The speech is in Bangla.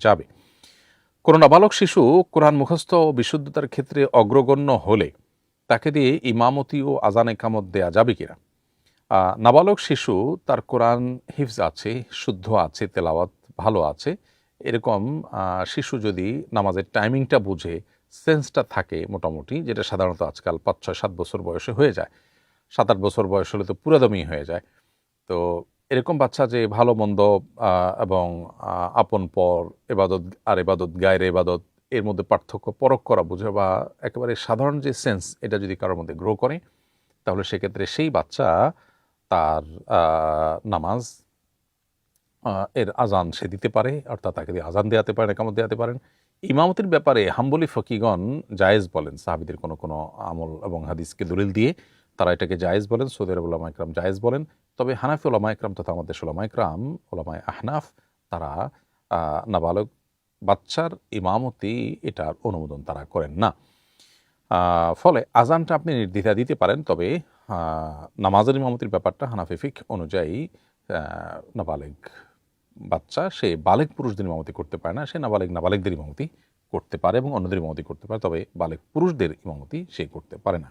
যাবে। কোনো নাবালক শিশু কোরআন মুখস্থ ও বিশুদ্ধতার ক্ষেত্রে অগ্রগণ্য হলে তাকে দিয়ে ইমামতি ও আজান একামত দেয়া যাবে কিনা? নাবালক শিশু তার কোরআন হিফজ আছে, শুদ্ধ আছে, তেলাওয়াত ভালো আছে, এরকম শিশু যদি নামাজের টাইমিংটা বুঝে, সেন্সটা থাকে মোটামুটি, যেটা সাধারণত আজকাল ৫, ৬, ৭ বছর বয়সে হয়ে যায়। ৭, ৮ বছর বয়স হলে তো পুরাদমই হয়ে যায়। তো এরকম বাচ্চা যে ভালো মন্দ এবং আপন পর, এবাদত আর এবাদত, গায়ের এবাদত, এর মধ্যে পার্থক্য পরখ করা বোঝা বা একেবারে সাধারণ যে সেন্স, এটা যদি কারোর মধ্যে গ্রো করে, তাহলে সেক্ষেত্রে সেই বাচ্চা তার নামাজ এর আজান সে দিতে পারে, অর্থাৎ তাকে দিয়ে আজান দেওয়াতে পারেন, একামত দেওয়াতে পারেন। ইমামতির ব্যাপারে হাম্বলি ফকিগণ জায়েজ বলেন, সাহাবিদের কোনো কোনো আমল এবং হাদিসকে দলিল দিয়ে তারা এটাকে জায়েজ বলেন, সৌদি আরব উলামা ইকরাম জায়েজ বলেন। তবে হানাফি উলামা ইকরাম তথা আমাদের উলামা ইকরাম, উলামায়ে আহনাফ, তারা নাবালক বাচ্চার ইমামতি এটার অনুমোদন তারা করেন না। ফলে আজানটা আপনি নির্দ্বিধায় দিতে পারেন, তবে নামাজের ইমামতির ব্যাপারটা হানাফি ফিকহ অনুযায়ী নাবালেগ বাচ্চা সে বালেগ পুরুষদের ইমামতি করতে পারে না, সে নাবালেগদের ইমামতি করতে পারে এবং অন্যদের ইমামতি করতে পারে, তবে বালেগ পুরুষদের ইমামতি সে করতে পারে না।